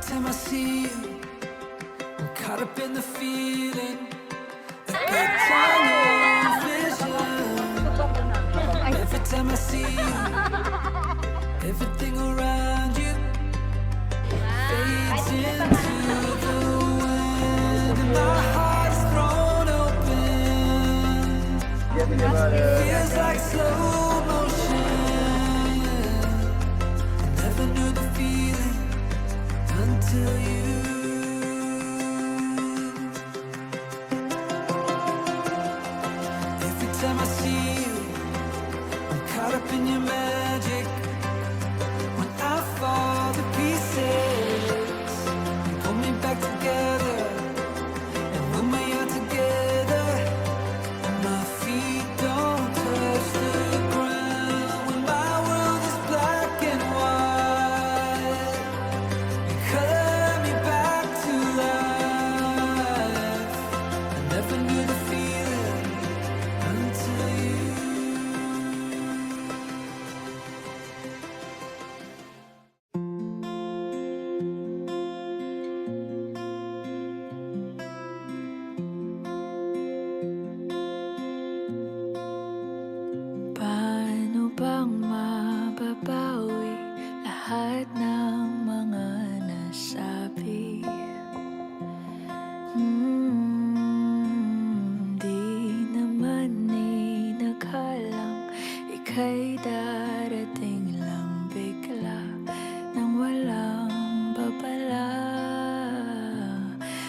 time I see you, I'm caught up in the feeling. I get tunnel vision. Every time I see you, everything around you fades into the wind, and my heart is thrown open. Feels like slow motion. Never knew the feeling until you. Every time I see you, I'm caught up in your magic. When I fall to pieces, you pull me back together. And when we are together, my feet don't touch the ground. When my world is black and white, you color me back to life. I never knew the feeling until you. Paano bang mababawi lahat ng mga nasabi? Di naman inakalang ika'y darating lang bigla nang walang babala.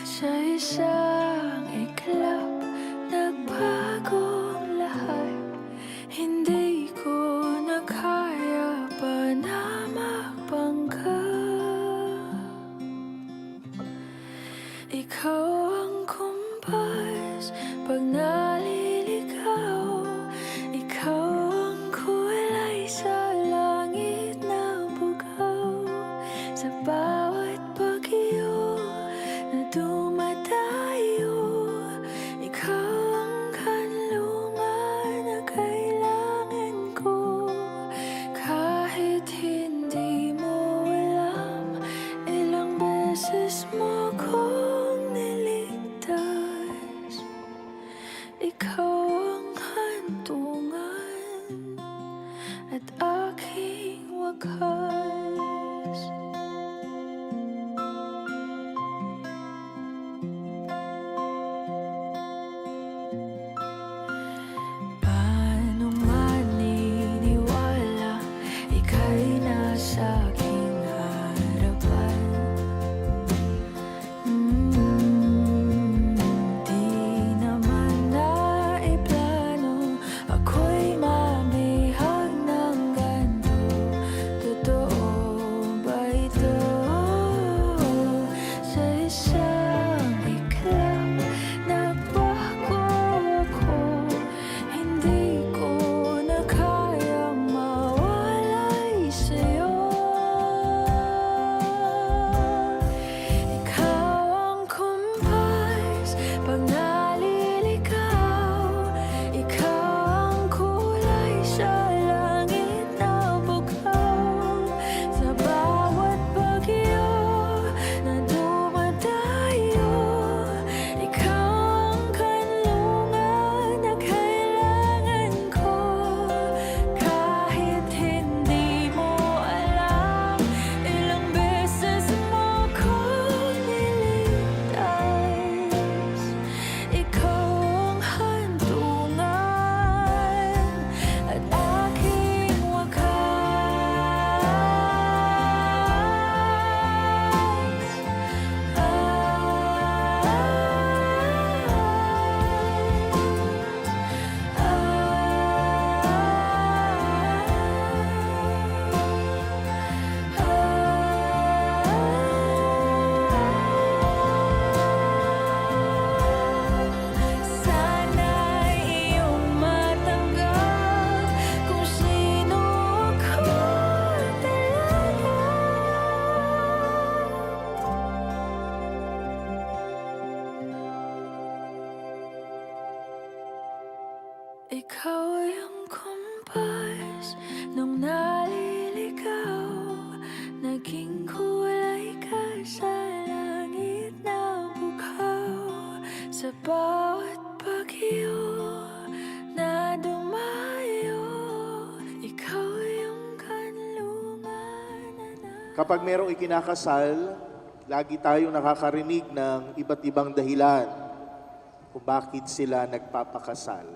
Sa isang iglap, nagbagong lahat. Hindi ko na kaya pa na magpangga. Ikaw ang kumpas pag naliligaw. Ikaw ang kulay sa langit na bugaw. Sa bawat bagyo na dumadayo, ikaw ang kanlungan na kailangan ko. Kahit hindi mo alam, ilang beses mo kong niligtas. Ikaw ang hantungan at aking wakas. Paano maniniwala ika'y nasa aking harapan? Di naman naiplano, ako'y mamihag ng ganito. Totoo ba ito? Sa isang iglap, nagbago ako. Hindi ko na kayang mawalay sa'yo. Ikaw ang kumpas pag naliligaw. Ikaw ang kulay sa langit na bugaw. Sa bawat bagyo na dumadayo, ikaw ang kanlungan na kailangan ko. Kahit hindi mo alam, ilang beses mo kong niligtas. Ikaw ang hantungan at aking sana'y iyong matanggap kung sino ako talaga. Ikaw ang kumpas nung naliligaw. Naging kulay ka sa Kapag merong ikinakasal, lagi tayong nakakarinig ng iba't ibang dahilan kung bakit sila nagpapakasal.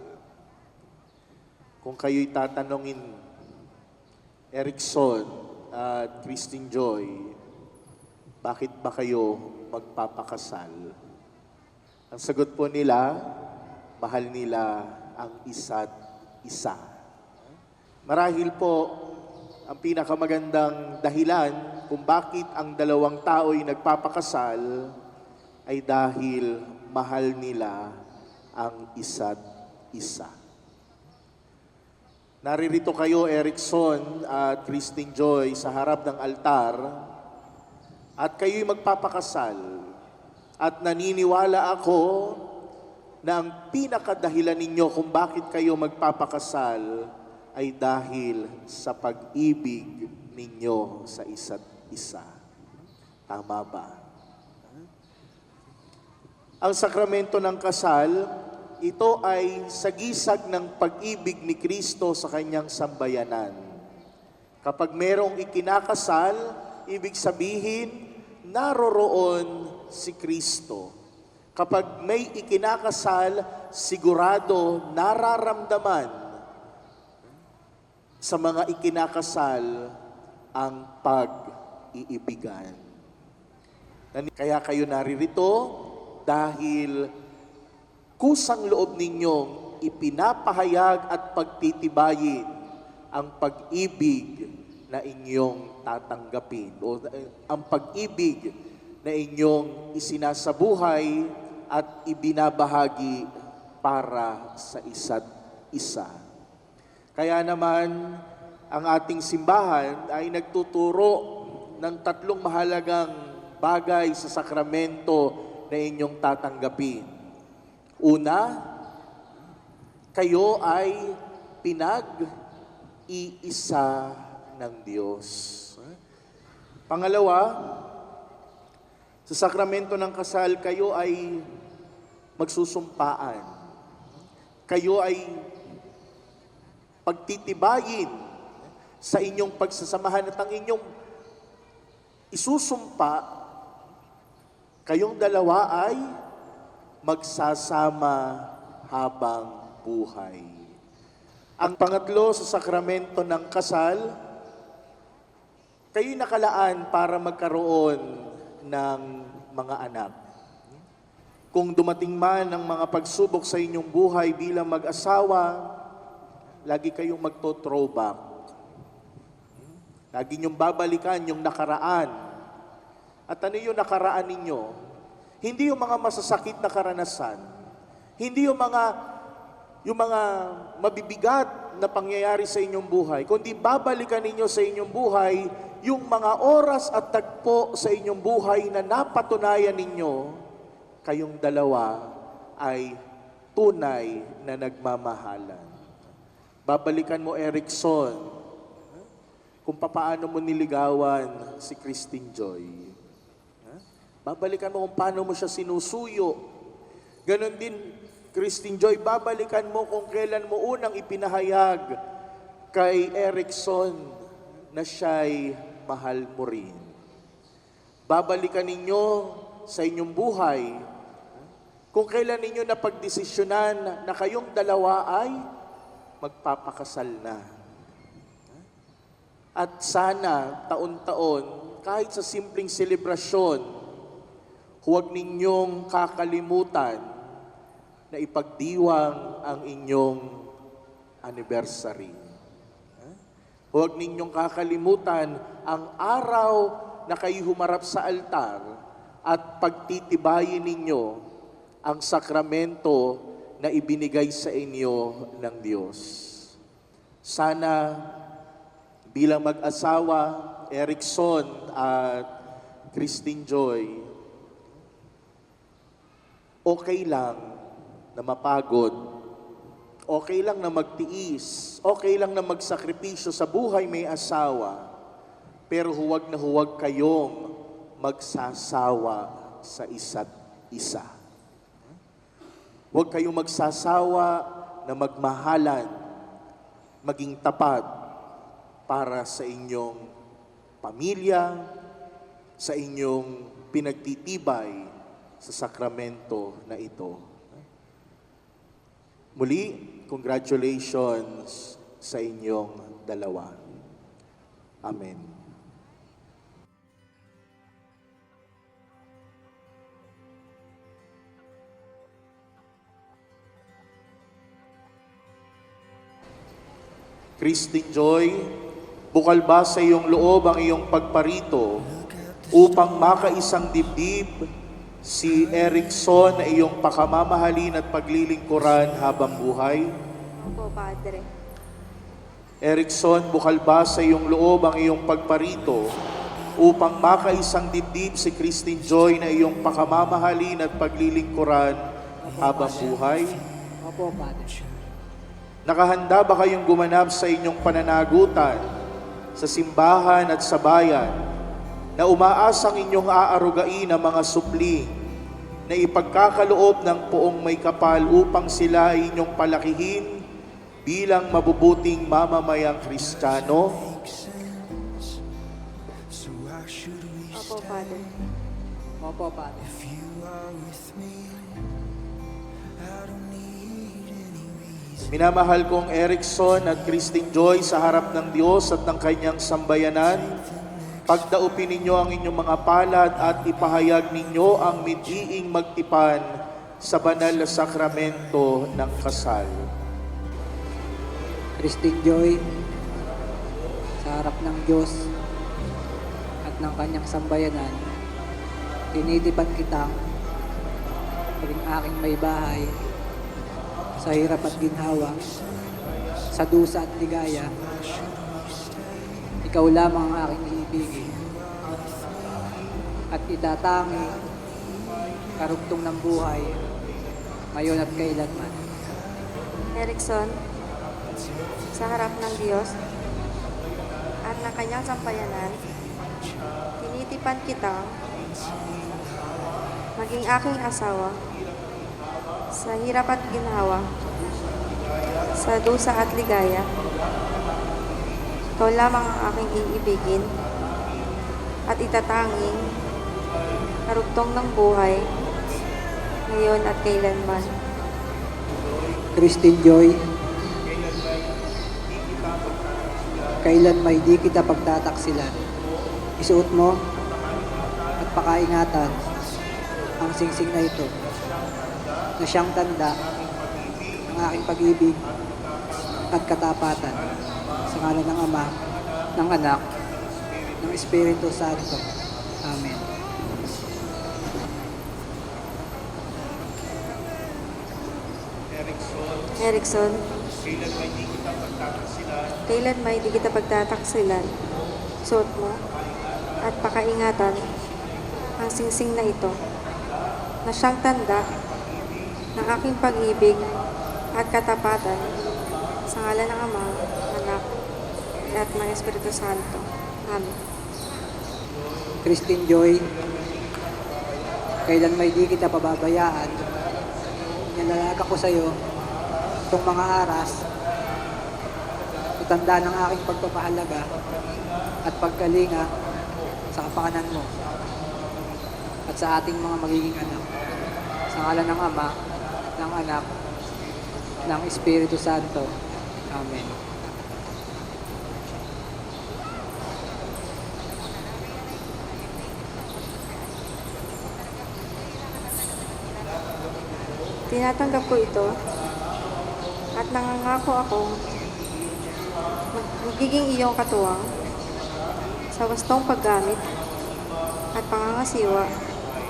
Kung kayo'y tatanungin, Erickson at Christine Joy, bakit ba kayo magpapakasal? Ang sagot po nila, mahal nila ang isa't isa. Marahil po, ang pinakamagandang dahilan kung bakit ang dalawang tao'y nagpapakasal ay dahil mahal nila ang isa't isa. Naririto kayo, Erickson at Christine Joy, sa harap ng altar at kayo'y magpapakasal. At naniniwala ako na ang pinakadahilan ninyo kung bakit kayo magpapakasal ay dahil sa pag-ibig ninyo sa isa't isa. Tama ba? Ang sakramento ng kasal, ito ay sagisag ng pag-ibig ni Kristo sa kanyang sambayanan. Kapag merong ikinakasal, ibig sabihin, naroroon si Kristo. Kapag may ikinakasal, sigurado nararamdaman sa mga ikinakasal ang pag-iibigan. Kaya kayo naririto dahil kusang loob ninyong ipinapahayag at pagtitibayin ang pag-ibig na inyong tatanggapin o ang pag-ibig na inyong isinasabuhay at ibinabahagi para sa isa't isa. Kaya naman, ang ating simbahan ay nagtuturo ng tatlong mahalagang bagay sa sakramento na inyong tatanggapin. Una, kayo ay pinag-iisa ng Diyos. Pangalawa, sa sakramento ng kasal, kayo ay magsusumpaan. Kayo ay pagtitibayin sa inyong pagsasamahan at ang inyong isusumpa, kayong dalawa ay magsasama habang buhay. Ang pangatlo sa sakramento ng kasal, kayo'y nakalaan para magkaroon ng mga anak. Kung dumating man ang mga pagsubok sa inyong buhay bilang mag-asawa, lagi kayong magto-throwback. Lagi niyong babalikan yung nakaraan. At ano yung nakaraan ninyo? Hindi yung mga masasakit na karanasan. Hindi yung mga mabibigat na pangyayari sa inyong buhay. Kundi babalikan ninyo sa inyong buhay yung mga oras at tagpo sa inyong buhay na napatunayan ninyo, kayong dalawa ay tunay na nagmamahalan. Babalikan mo, Erickson, kung paano mo niligawan si Christine Joy. Babalikan mo kung paano mo siya sinusuyo. Ganon din, Christine Joy, babalikan mo kung kailan mo unang ipinahayag kay Erickson na siya'y mahal mo rin. Babalikan ninyo sa inyong buhay kung kailan ninyo napagdesisyonan na kayong dalawa ay magpapakasal na. At sana, taon-taon, kahit sa simpleng selebrasyon, huwag ninyong kakalimutan na ipagdiwang ang inyong anniversary. Huwag ninyong kakalimutan ang araw na kayo humarap sa altar at pagtitibayin ninyo ang sakramento na ibinigay sa inyo ng Diyos. Sana bilang mag-asawa, Erickson at Christine Joy, okay lang na mapagod, okay lang na magtiis, okay lang na magsakripisyo sa buhay may asawa, pero huwag na huwag kayong magsasawa sa isa't isa. Huwag kayong magsasawa na magmahalan, maging tapat para sa inyong pamilya, sa inyong pinagtitibay sa sakramento na ito. Muli, congratulations sa inyong dalawa. Amen. Christine Joy, bukal ba sa iyong loob ang iyong pagparito upang makaisang dibdib si Erickson na iyong pakamamahalin at paglilingkuran habang buhay? Opo, Padre. Erickson, bukal ba sa iyong loob ang iyong pagparito upang makaisang dibdib si Christine Joy na iyong pakamamahalin at paglilingkuran habang buhay? Opo, Padre. Nakahanda ba kayong gumanap sa inyong pananagutan sa simbahan at sa bayan na umaasang inyong aarugain ang mga supli na ipagkakaloob ng poong may kapal upang sila ay inyong palakihin bilang mabubuting mamamayang Kristiyano? Opo, Padre. Opo, Padre. Minamahal kong Erickson at Christine Joy sa harap ng Diyos at ng kanyang sambayanan, pagdaupin ninyo ang inyong mga palad at ipahayag ninyo ang mitiing magtipan sa banal na sakramento ng kasal. Christine Joy, sa harap ng Diyos at ng kanyang sambayanan, tinitipan kitang maging aking may bahay sa hirap at ginhawa, sa dusa at ligaya. Ikaw lamang ang aking iibigin at itatangi karugtong ng buhay ngayon at kailanman. Erickson, sa harap ng Diyos at ng kanyang sampayanan, tinitipan kitang maging aking asawa sa hirap at ginhawa, sa dusa at ligaya. Ikaw lamang ang aking iibigin at itatanging karugtong ng buhay ngayon at kailanman. Christine Joy, kailan may di kita pagtataksilan. Isuot mo at pakaingatan ang singsing na ito na siyang tanda ng aking pag-ibig at katapatan sa ngalan ng Ama, ng Anak, ng Espiritu Santo. Amen. Erickson, kailan may di kita pagtataksilan, suot mo at pakaingatan ang singsing na ito na siyang tanda ng aking pag-ibig at katapatan sa ngalan ng Ama, Anak, at ng Espiritu Santo. Amen. Christine Joy, kailan may di kita pababayaan, nilalaga ko sa iyo itong mga aras, itanda ng aking pagpapahalaga at pagkalinga sa kapakanan mo at sa ating mga magiging anak. Sa ngalan ng Ama, ng Anak, ng Espiritu Santo. Amen. Tinatanggap ko ito at nangangako akong magiging iyong katuwang sa wastong paggamit at pangangasiwa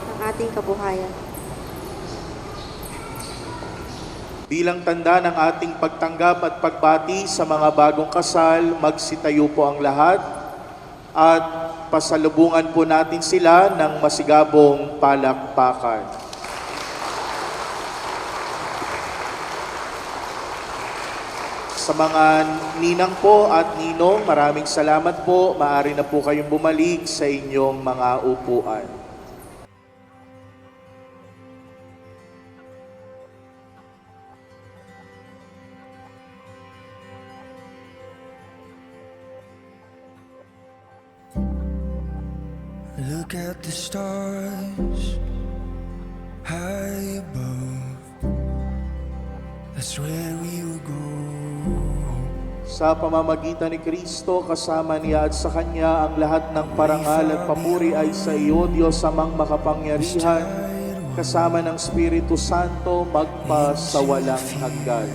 ng ating kabuhayan. Bilang tanda ng ating pagtanggap at pagbati sa mga bagong kasal, magsitayo po ang lahat at pasalubungan po natin sila ng masigabong palakpakan. Sa mga ninang po at ninong, maraming salamat po. Maaari na po kayong bumalik sa inyong mga upuan. Look at the stars high above. That's where we will go. Sa pamamagitan ni Kristo, kasama niya at sa Kanya ang lahat ng parangal at papuri ay sa iyo, Diyos amang makapangyarihan, kasama ng Espiritu Santo, magpa sa walang hanggan.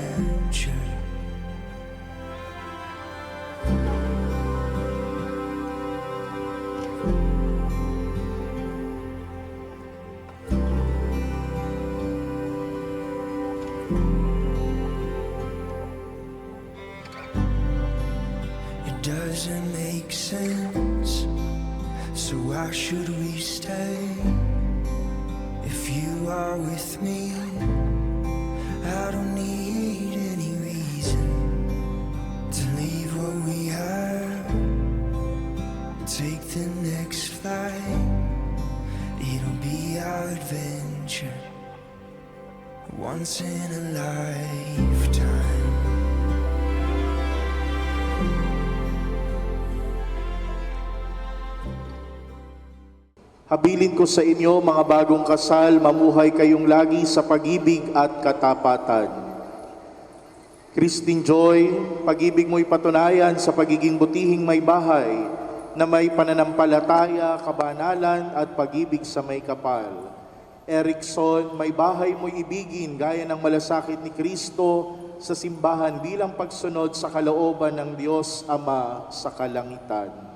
It doesn't make sense, so why should we stay? If you are with me, I don't need any reason to leave what we have. Take the next flight, it'll be our adventure, once in a lifetime. Habilin ko sa inyo, mga bagong kasal, mamuhay kayong lagi sa pag-ibig at katapatan. Christine Joy, pag-ibig mo'y patunayan sa pagiging butihing may bahay na may pananampalataya, kabanalan at pag-ibig sa may kapal. Erickson, may bahay mo'y ibigin gaya ng malasakit ni Kristo sa simbahan bilang pagsunod sa kalooban ng Diyos Ama sa kalangitan.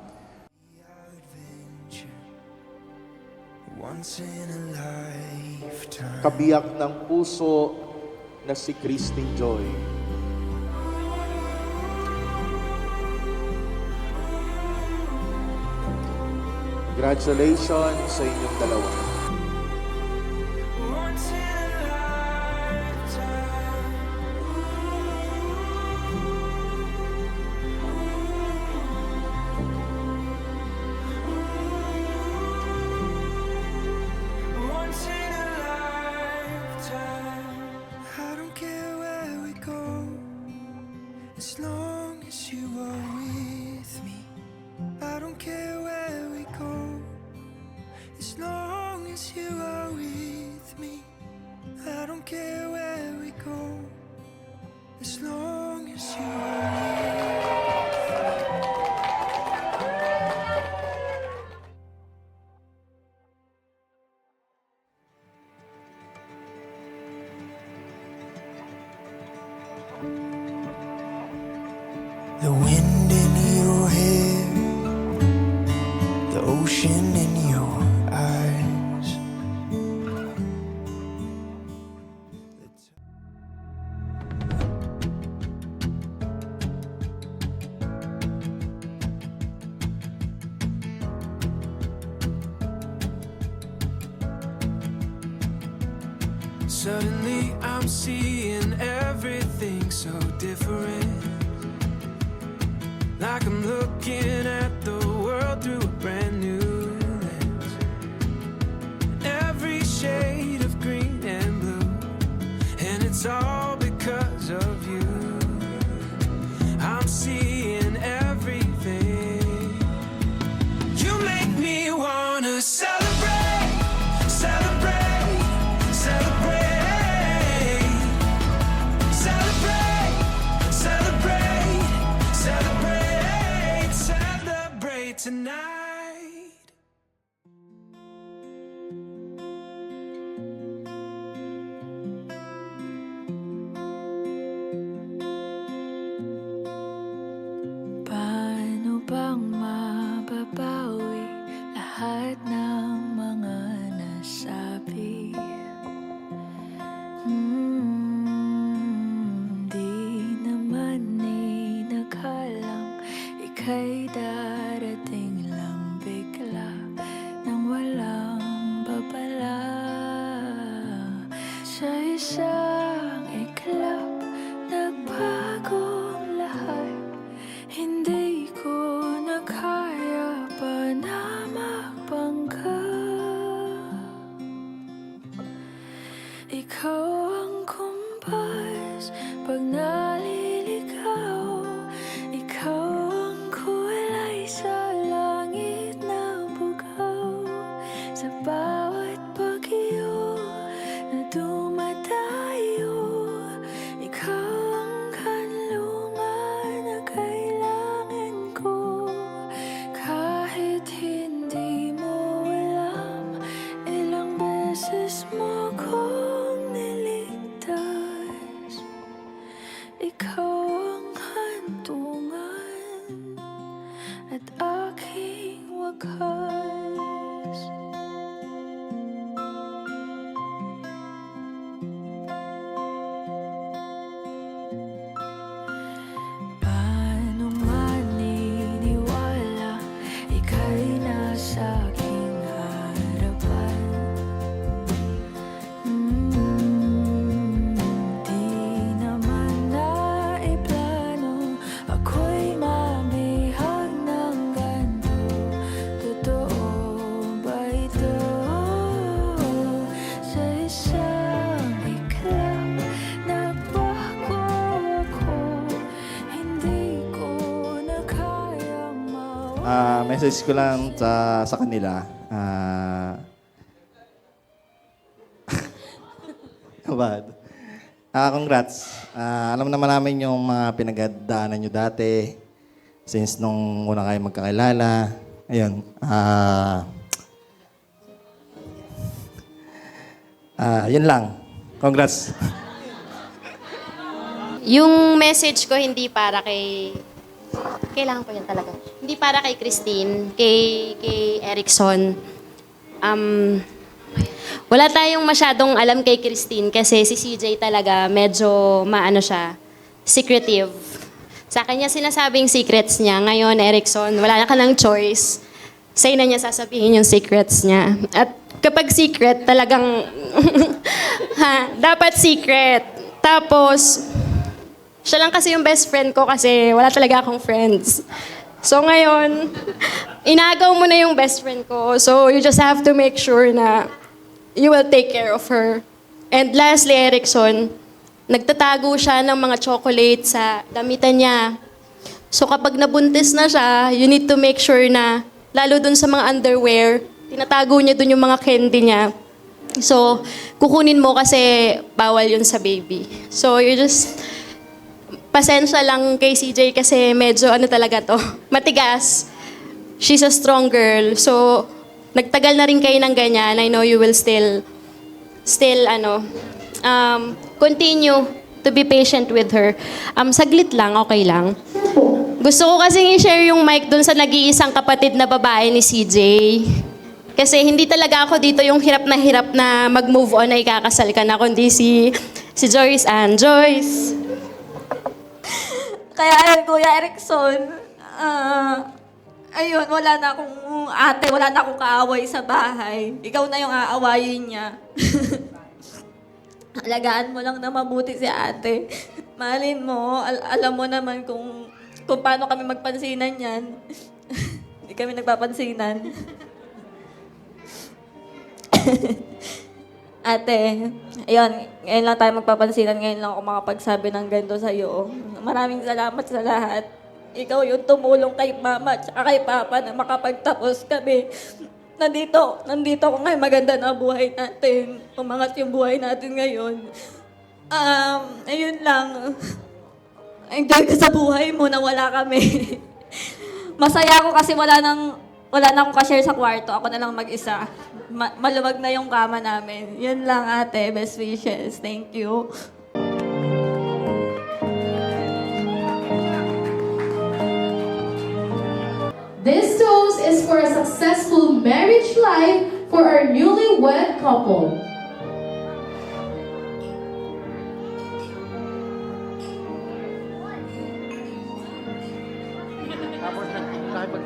Once in a lifetime. Kabiyak ng puso na si Christine Joy. Congratulations sa inyong dalawa. Once in a lifetime. Once in a lifetime. I don't care where we go, as long as you are with me. I don't care where we go, as long as you are with me. I don't care where we go, as long as you are with me. The wind in your hair, the ocean in your eyes. Suddenly I'm seeing everything so different. Like I'm looking at the world through a brand new lens. Every shade of green and blue, and it's all because of you. I'm seeing everything. You make me wanna celebrate, celebrate, celebrate, celebrate, celebrate, celebrate, celebrate tonight. Paano bang mababawi lahat ng mga nasabi? Di naman inakalang ika'y darating lang bigla nang walang babala. Sa isang iglap, nagbagong lahat. Hindi ko na kaya pa na magbangga. Ikaw ang kumpas pag naliligaw. Ikaw ang kulay sa langit na bugaw. Sa bawat bagyo na dumadayo, ikaw ang kanlungan na kailangan ko. Kahit hindi mo alam, ilang beses mo kong niligtas. Ikaw ang hantungan at aking wakas. Paano maniniwala ika'y nasa aking harapan? Di naman naiplano, ako'y mamihag ng ganito. Totoo ba ito? Sa isang iklap, nagbago ako. Hindi ko na kayang Message ko lang sa kanila. Bad. Congrats. Alam naman namin yung mga pinagdaanan nyo dati. Since nung una kayo magkakilala. Ayun. Yun lang. Congrats. Yung message ko hindi para kay... Kailangan ko yan talaga. Hindi para kay Christine, kay Erickson. Wala tayong masyadong alam kay Christine kasi si CJ talaga medyo maano siya, secretive. Sa kanya sinasabing secrets niya. Ngayon, Erickson, wala ka ng choice. Sa'yo na niya sasabihin yung secrets niya. At kapag secret, talagang dapat secret. Tapos, siya lang kasi yung best friend ko kasi wala talaga akong friends. So ngayon, inagaw mo na yung best friend ko. So you just have to make sure na you will take care of her. And lastly, Erickson, nagtatago siya ng mga chocolate sa damitan niya. So kapag nabuntis na siya, you need to make sure na, lalo dun sa mga underwear, tinatago niya dun yung mga candy niya. So, kukunin mo kasi bawal yun sa baby. So you just... Pasensya lang kay CJ kasi medyo ano talaga to, matigas. She's a strong girl. So, nagtagal na rin kayo ng ganyan. I know you will still continue to be patient with her. Saglit lang, okay lang. Gusto ko kasing i-share yung mic dun sa nag-iisang kapatid na babae ni CJ. Kasi hindi talaga ako dito yung hirap na mag-move on na ikakasal ka na, kundi si Joyce Ann. Joyce! Kaya Kuya Erickson, ayun, wala na akong ate, wala na akong kaaway sa bahay. Ikaw na yung aawayin niya. Alagaan mo lang na mabuti si ate. Mahalin mo, alam mo naman kung paano kami magpansinan yan. Hindi kami nagpapansinan. Ate, ayun, ngayon lang tayo magpapansinan, ngayon lang ako makapagsabi ng ganito sa'yo. Maraming salamat sa lahat. Ikaw yung tumulong kay Mama at kay Papa na makapagtapos kami. Nandito ako ngayon, maganda na buhay natin. Umangat yung buhay natin ngayon. Ayun lang. Enjoy ka sa buhay mo na wala kami. Masaya ako kasi wala na akong ka-share sa kwarto. Ako na lang mag-isa. Maluwag na yung kama namin. Yun lang, ate. Best wishes. Thank you. This toast is for a successful marriage life for our newlywed couple.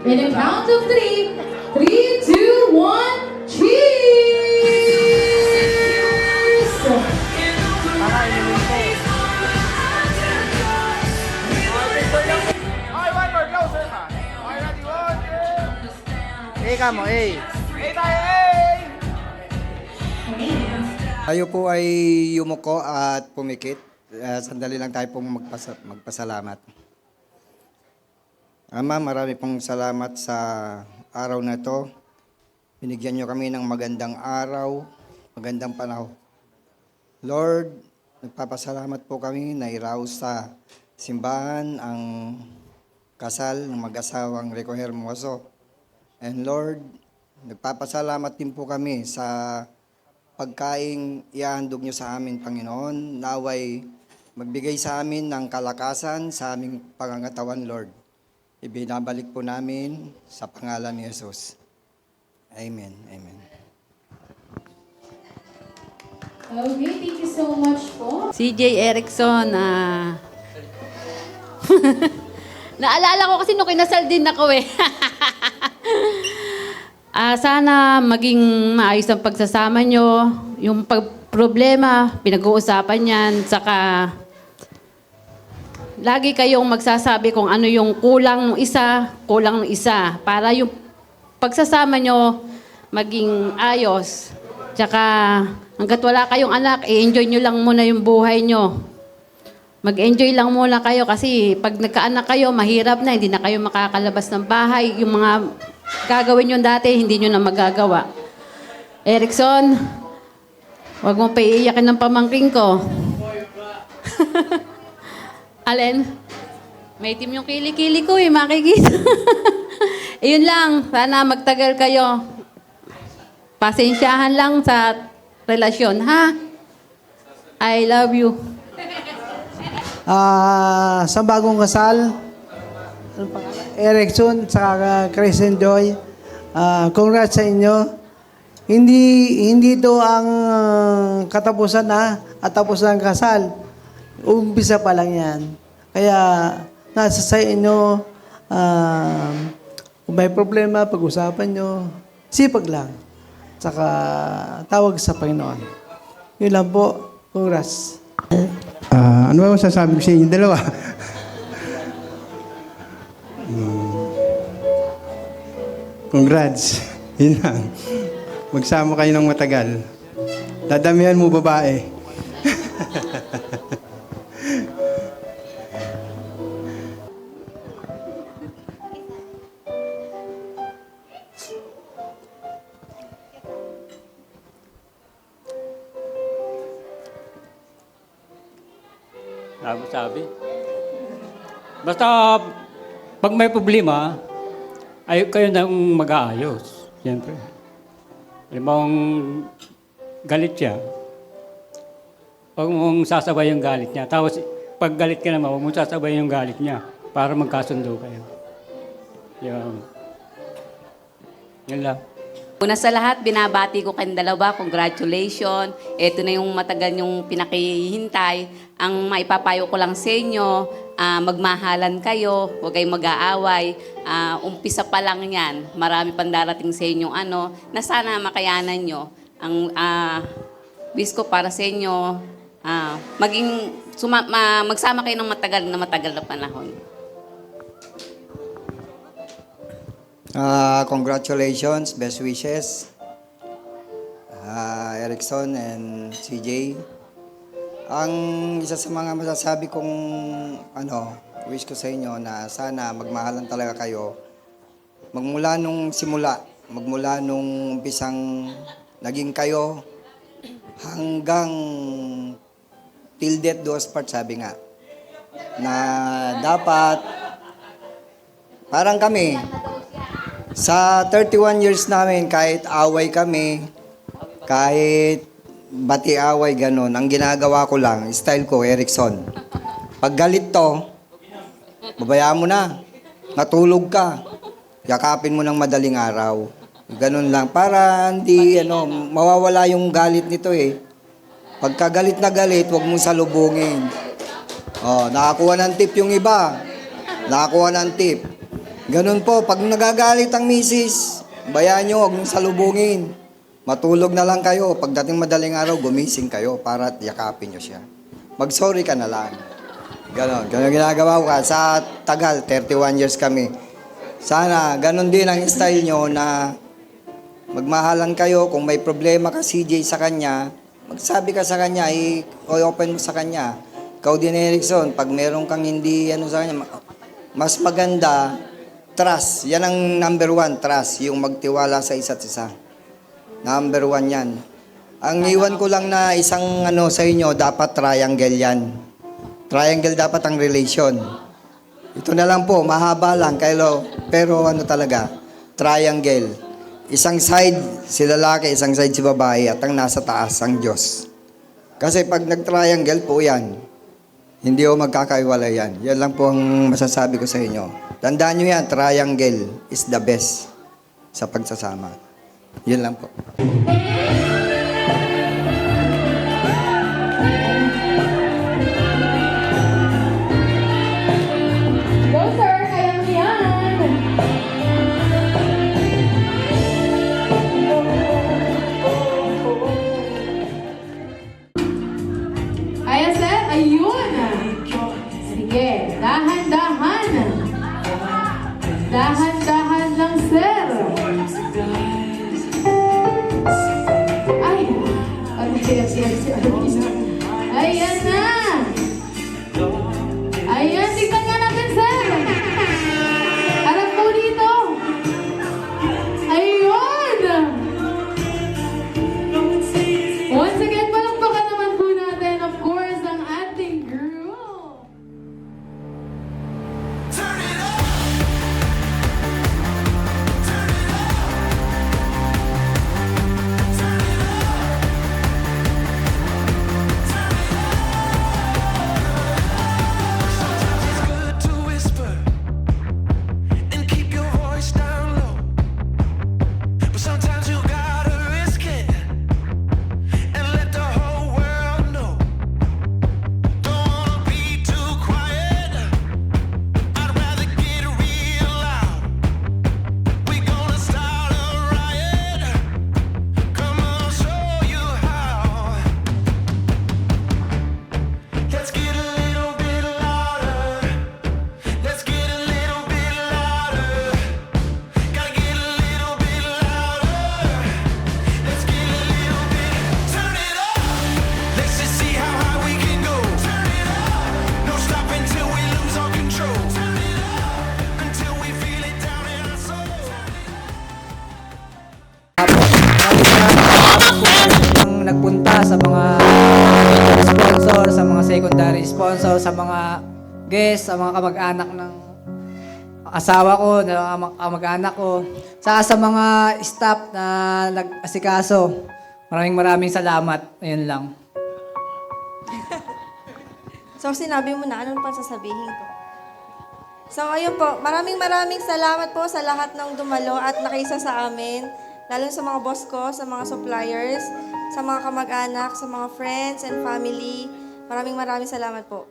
In a count of three, 3, 2, 1, cheers! Ika mo, Tayo po ay yumuko at pumikit. Sandali lang tayo pong magpasalamat. Ama, marami pong salamat sa araw na to. Binigyan nyo kami ng magandang araw, magandang panahon. Lord, nagpapasalamat po kami na iraos sa simbahan ang kasal ng mag-asawang Rico Hermoso. And Lord, nagpapasalamat din po kami sa pagkaing ihahandog nyo sa amin, Panginoon. Naway magbigay sa amin ng kalakasan sa aming pangangatawan, Lord. Ibinabalik po namin sa pangalan ni Jesus. Amen. Amen. Okay, thank you so much po. CJ Erickson, naalala ko kasi nung kinasal din ako eh. Sana maging maayos ang pagsasama nyo. Yung problema, pinag-uusapan yan. Saka, lagi kayong magsasabi kung ano yung kulang ng isa. Para yung pagsasama nyo maging ayos. Tsaka, hanggat wala kayong anak, i-enjoy nyo lang muna yung buhay nyo. Mag-enjoy lang muna kayo kasi pag nagkaanak kayo, mahirap na, hindi na kayo makakalabas ng bahay. Yung mga gagawin nyo dati, hindi nyo na magagawa. Erickson, huwag mo pa iiyakin ng pamangking ko. Alin? May team yung kili-kili ko eh, makikita. Yun lang, sana magtagal kayo. Pasensyahan lang sa relasyon, ha? I love you. Sa bagong kasal, Erickson sa Crescent Joy, congrats sa inyo. Hindi ito ang katapusan at tapusan ng kasal. Umpisa pa lang yan. Kaya nasa sa inyo, kung may problema, pag-usapan nyo, sipag lang. Saka tawag sa Panginoon. Yun lang po. Congrats. Ano ba masasabi ko sa inyo dalawa? Congrats. Yun lang. Magsama kayo ng matagal. Dadamihan mo babae. Sabi. Basta, pag may problema, ay kayo nang mag-aayos. Siyempre. Alam mong galit siya, huwag mong sasabay yung galit niya. Tapos, pag galit ka naman, huwag mong sasabay yung galit niya para magkasundo kayo. Yan lang. Una sa lahat, binabati ko kayong dalawa. Congratulations. Ito na yung matagal yung pinakihintay. Ang maipapayo ko lang sa inyo, magmahalan kayo, huwag kayong mag-aaway. Umpisa pa lang yan. Marami pang darating sa inyong na sana makayanan nyo. Ang wish ko para sa inyo, magsama kayo ng matagal na panahon. Congratulations, best wishes, Erickson and CJ. Ang isa sa mga masasabi kong wish ko sa inyo na sana magmahalan talaga kayo. Magmula nung simula, magmula nung umpisang naging kayo hanggang till death do us part, sabi nga. Na dapat parang kami, sa 31 years namin, kahit away kami, kahit bati-away, ganun, ang ginagawa ko lang, style ko, Erickson. Pag galit to, babayaan mo na. Natulog ka. Yakapin mo ng madaling araw. Ganun lang. Para hindi, mawawala yung galit nito eh. Pagka galit na galit, huwag mong salubungin. Nakakuha ng tip yung iba. Nakakuha ng tip. Ganun po, pag nagagalit ang misis, bayaan nyo, huwag mong salubungin. Matulog na lang kayo. Pagdating madaling araw, gumising kayo para yakapin nyo siya. Mag-sorry ka na lang. Ganon. Ganon ginagawa ko. Sa tagal, 31 years kami. Sana, ganon din ang style nyo na magmahalan kayo. Kung may problema ka, CJ, sa kanya, magsabi ka sa kanya, i-open mo sa kanya. Ikaw din, Erickson, pag meron kang hindi, sa kanya, mas maganda, trust. Yan ang number 1, trust. Yung magtiwala sa isa't isa. Number 1 yan. Ang iwan ko lang na isang sa inyo, dapat triangle yan. Triangle dapat ang relation. Ito na lang po, mahaba lang, pero talaga, triangle. Isang side si lalaki, isang side si babae, at ang nasa taas ang Diyos. Kasi pag nag-triangle po yan, hindi ho magkakaiwala yan. Yan lang po ang masasabi ko sa inyo. Tandaan nyo yan, triangle is the best sa pagsasama. Yun lang po. Go, sir! Kaya mo yan! Ayan, sir. Ayun! Sige, dahan-dahan. Dahan-dahan lang, sir. Ay! Ayan na! Ayan, tignan nga natin, sir! Harap po dito! Ayun! Once again, palakpakan naman po natin, of course, ang ating group! Good to whisper and keep your voice down low. But sometimes you gotta risk it and let the whole world know. Don't wanna be too quiet. I'd rather get real loud. We gonna start a riot. Come on, show you how. Let's get a little bit louder. Let's get a little bit louder. Gotta get a little bit louder. Let's get a little bit. Turn it up. Let's just see how high we can go. Turn it up. No stopping till we lose all control. Turn it up until we feel it down in our soul. Ang nagpunta sa mga sponsor, sa mga secondary sponsor, sa mga guests, sa mga kamag-anak ng asawa ko, na kamag-anak ko, sa mga staff na nag-asikaso. Maraming salamat. Ayun lang. So, sinabi mo na, ano pa sasabihin ko? So, ayun po, maraming salamat po sa lahat ng dumalo at nakiisa sa amin, lalo sa mga boss ko, sa mga suppliers, sa mga kamag-anak, sa mga friends and family. Maraming salamat po.